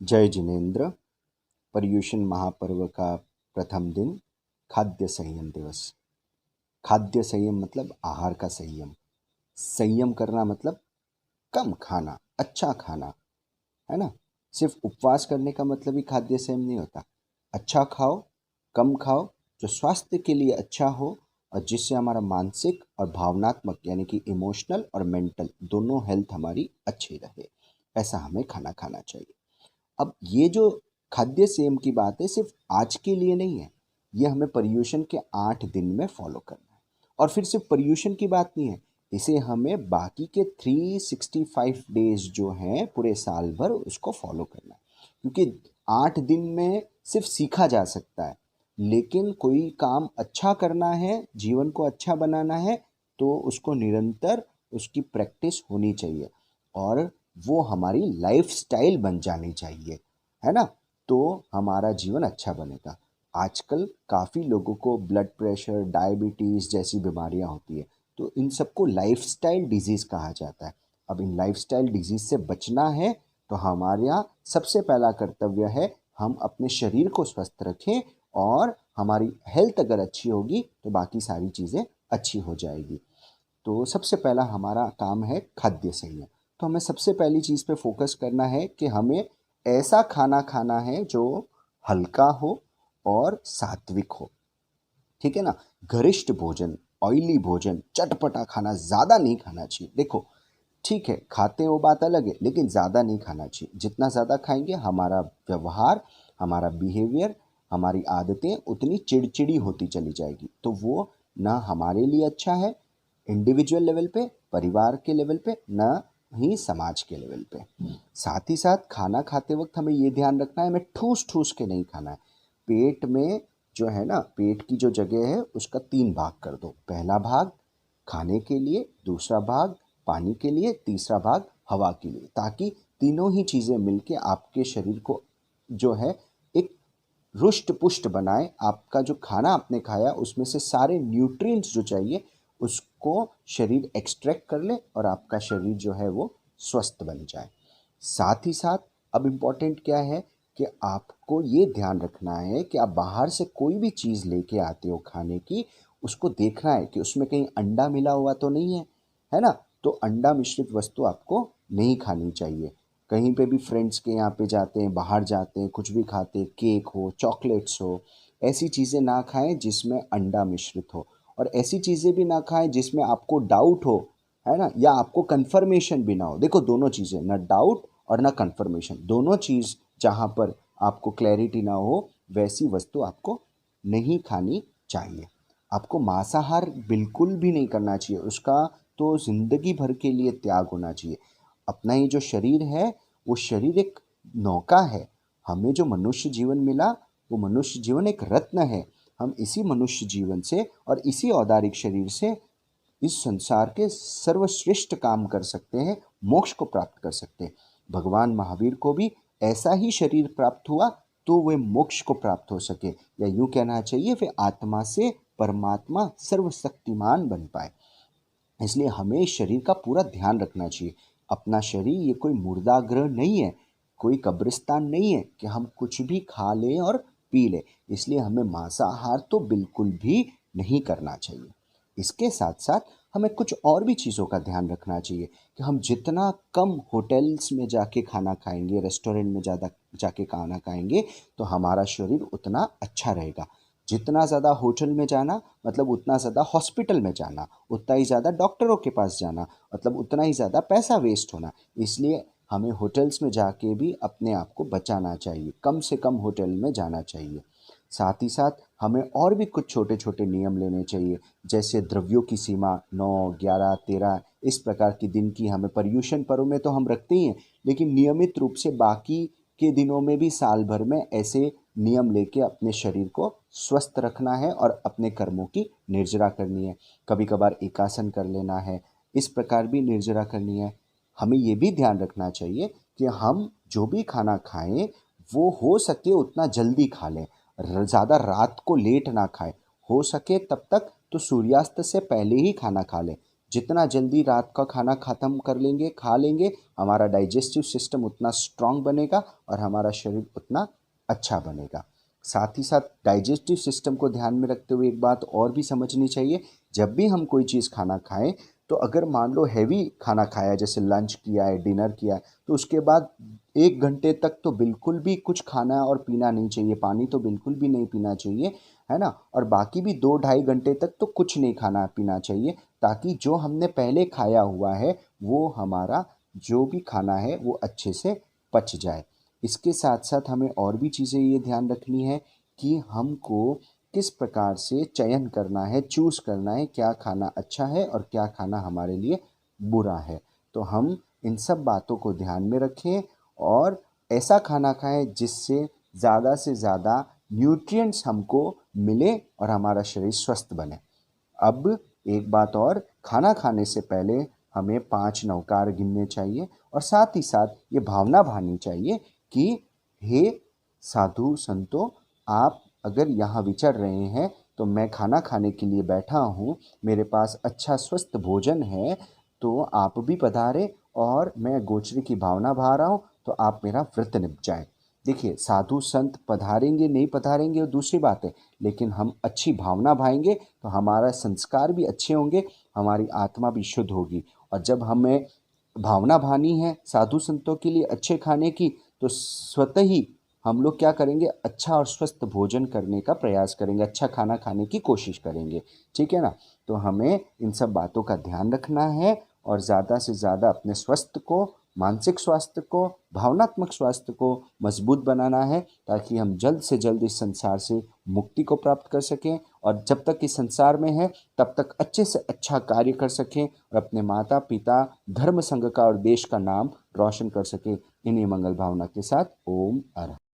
जय जिनेन्द्र। पर्युषण महापर्व का प्रथम दिन खाद्य संयम दिवस। खाद्य संयम मतलब आहार का संयम। संयम करना मतलब कम खाना, अच्छा खाना, है ना। सिर्फ उपवास करने का मतलब ही खाद्य संयम नहीं होता। अच्छा खाओ, कम खाओ, जो स्वास्थ्य के लिए अच्छा हो और जिससे हमारा मानसिक और भावनात्मक यानी कि इमोशनल और मेंटल दोनों हेल्थ हमारी अच्छी रहे, ऐसा हमें खाना खाना चाहिए। अब ये जो खाद्य संयम की बात है सिर्फ आज के लिए नहीं है, ये हमें पर्युषण के 8 दिन में फॉलो करना है। और फिर सिर्फ पर्युषण की बात नहीं है, इसे हमें बाकी के 365 डेज जो हैं पूरे साल भर उसको फॉलो करना है। क्योंकि 8 दिन में सिर्फ सीखा जा सकता है, लेकिन कोई काम अच्छा करना है, जीवन को अच्छा बनाना है, तो उसको निरंतर उसकी प्रैक्टिस होनी चाहिए और वो हमारी लाइफस्टाइल बन जानी चाहिए, है ना। तो हमारा जीवन अच्छा बनेगा। आजकल काफ़ी लोगों को ब्लड प्रेशर, डायबिटीज़ जैसी बीमारियां होती है, तो इन सबको लाइफस्टाइल डिजीज़ कहा जाता है। अब इन लाइफस्टाइल डिजीज़ से बचना है तो हमारे यहाँ सबसे पहला कर्तव्य है हम अपने शरीर को स्वस्थ रखें, और हमारी हेल्थ अगर अच्छी होगी तो बाकी सारी चीज़ें अच्छी हो जाएगी। तो सबसे पहला हमारा काम है खाद्य संयम। तो हमें सबसे पहली चीज़ पे फोकस करना है कि हमें ऐसा खाना खाना है जो हल्का हो और सात्विक हो, ठीक है ना। गरिष्ठ भोजन, ऑयली भोजन, चटपटा खाना ज़्यादा नहीं खाना चाहिए। देखो, ठीक है खाते हैं वो बात अलग है, लेकिन ज़्यादा नहीं खाना चाहिए। जितना ज़्यादा खाएंगे हमारा व्यवहार, हमारा बिहेवियर, हमारी आदतें उतनी चिड़चिड़ी होती चली जाएगी, तो वो ना हमारे लिए अच्छा है इंडिविजुअल लेवल पे, परिवार के लेवल पे, ना ही समाज के लेवल पे। साथ ही साथ खाना खाते वक्त हमें ये ध्यान रखना है, हमें ठूस ठूस के नहीं खाना है। पेट में जो है ना, पेट की जो जगह है उसका 3 भाग कर दो। पहला भाग खाने के लिए, दूसरा भाग पानी के लिए, तीसरा भाग हवा के लिए, ताकि तीनों ही चीज़ें मिलके आपके शरीर को जो है एक रुष्ट पुष्ट बनाए। आपका जो खाना आपने खाया उसमें से सारे न्यूट्रिएंट्स जो चाहिए उसको शरीर एक्सट्रैक्ट कर ले और आपका शरीर जो है वो स्वस्थ बन जाए। साथ ही साथ अब इम्पोर्टेंट क्या है कि आपको ये ध्यान रखना है कि आप बाहर से कोई भी चीज़ लेके आते हो खाने की, उसको देखना है कि उसमें कहीं अंडा मिला हुआ तो नहीं है ना। तो अंडा मिश्रित वस्तु आपको नहीं खानी चाहिए। कहीं पे भी फ्रेंड्स के यहाँ पे जाते हैं, बाहर जाते हैं, कुछ भी खाते हैं, केक हो, चॉकलेट्स हो, ऐसी चीज़ें ना खाएं जिसमें अंडा मिश्रित हो। और ऐसी चीज़ें भी ना खाएं जिसमें आपको डाउट हो, है ना, या आपको कंफर्मेशन भी ना हो। देखो दोनों चीज़ें, ना डाउट और ना कंफर्मेशन, दोनों चीज़ जहाँ पर आपको क्लैरिटी ना हो वैसी वस्तु आपको नहीं खानी चाहिए। आपको मांसाहार बिल्कुल भी नहीं करना चाहिए, उसका तो ज़िंदगी भर के लिए त्याग होना चाहिए। अपना ये जो शरीर है वो शरीर एक नौका है। हमें जो मनुष्य जीवन मिला वो मनुष्य जीवन एक रत्न है। हम इसी मनुष्य जीवन से और इसी औदारिक शरीर से इस संसार के सर्वश्रेष्ठ काम कर सकते हैं, मोक्ष को प्राप्त कर सकते हैं। भगवान महावीर को भी ऐसा ही शरीर प्राप्त हुआ तो वे मोक्ष को प्राप्त हो सके, या यूं कहना चाहिए वे आत्मा से परमात्मा सर्वशक्तिमान बन पाए। इसलिए हमें शरीर का पूरा ध्यान रखना चाहिए। अपना शरीर ये कोई मुर्दागृह नहीं है, कोई कब्रिस्तान नहीं है कि हम कुछ भी खा लें और पी लें। इसलिए हमें मांसाहार तो बिल्कुल भी नहीं करना चाहिए। इसके साथ साथ हमें कुछ और भी चीज़ों का ध्यान रखना चाहिए कि हम जितना कम होटल्स में जाके खाना खाएंगे, रेस्टोरेंट में ज़्यादा जाके खाना खाएंगे, तो हमारा शरीर उतना अच्छा रहेगा। जितना ज़्यादा होटल में जाना मतलब उतना ज़्यादा हॉस्पिटल में जाना, उतना ही ज़्यादा डॉक्टरों के पास जाना, मतलब उतना ही ज़्यादा पैसा वेस्ट होना। इसलिए हमें होटल्स में जाके भी अपने आप को बचाना चाहिए, कम से कम होटल में जाना चाहिए। साथ ही साथ हमें और भी कुछ छोटे छोटे नियम लेने चाहिए, जैसे द्रव्यों की सीमा 9, 11, 13 इस प्रकार की दिन की हमें पर्युषण पर्व में तो हम रखते ही हैं, लेकिन नियमित रूप से बाकी के दिनों में भी साल भर में ऐसे नियम लेके अपने शरीर को स्वस्थ रखना है और अपने कर्मों की निर्जरा करनी है। कभी कभार एकासन कर लेना है, इस प्रकार भी निर्जरा करनी है। हमें ये भी ध्यान रखना चाहिए कि हम जो भी खाना खाएं वो हो सके उतना जल्दी खा लें, ज़्यादा रात को लेट ना खाएं। हो सके तब तक तो सूर्यास्त से पहले ही खाना खा लें। जितना जल्दी रात का खाना ख़त्म कर लेंगे, खा लेंगे, हमारा डाइजेस्टिव सिस्टम उतना स्ट्रांग बनेगा और हमारा शरीर उतना अच्छा बनेगा। साथ ही साथ डाइजेस्टिव सिस्टम को ध्यान में रखते हुए एक बात और भी समझनी चाहिए, जब भी हम कोई चीज़ खाना खाएं तो अगर मान लो हैवी खाना खाया, जैसे लंच किया है, डिनर किया है, तो उसके बाद 1 घंटे तक तो बिल्कुल भी कुछ खाना और पीना नहीं चाहिए, पानी तो बिल्कुल भी नहीं पीना चाहिए, है ना। और बाकी भी 2-2.5 घंटे तक तो कुछ नहीं खाना पीना चाहिए, ताकि जो हमने पहले खाया हुआ है वो हमारा जो भी खाना है वो अच्छे से पच जाए। इसके साथ साथ हमें और भी चीज़ें ये ध्यान रखनी है कि हमको किस प्रकार से चयन करना है, चूज़ करना है, क्या खाना अच्छा है और क्या खाना हमारे लिए बुरा है। तो हम इन सब बातों को ध्यान में रखें और ऐसा खाना खाएं जिससे ज़्यादा से ज़्यादा न्यूट्रिएंट्स हमको मिले और हमारा शरीर स्वस्थ बने। अब एक बात और, खाना खाने से पहले हमें 5 नवकार गिनने चाहिए और साथ ही साथ ये भावना भानी चाहिए कि हे साधु संतों, आप अगर यहाँ विचर रहे हैं तो मैं खाना खाने के लिए बैठा हूँ, मेरे पास अच्छा स्वस्थ भोजन है, तो आप भी पधारें और मैं गोचरी की भावना भा रहा हूँ, तो आप मेरा व्रत निपजाएं। देखिए, साधु संत पधारेंगे नहीं पधारेंगे वो दूसरी बात है, लेकिन हम अच्छी भावना भाएंगे तो हमारा संस्कार भी अच्छे होंगे, हमारी आत्मा भी शुद्ध होगी। और जब हमें भावना भानी है साधु संतों के लिए अच्छे खाने की, तो स्वतः ही हम लोग क्या करेंगे, अच्छा और स्वस्थ भोजन करने का प्रयास करेंगे, अच्छा खाना खाने की कोशिश करेंगे। ठीक है ना। तो हमें इन सब बातों का ध्यान रखना है और ज़्यादा से ज़्यादा अपने स्वास्थ्य को, मानसिक स्वास्थ्य को, भावनात्मक स्वास्थ्य को मजबूत बनाना है, ताकि हम जल्द से जल्द इस संसार से मुक्ति को प्राप्त कर सकें और जब तक इस संसार में है तब तक अच्छे से अच्छा कार्य कर सकें और अपने माता पिता, धर्म संघ का और देश का नाम रोशन कर सकें। इन्हीं मंगल भावना के साथ ओम अरहर।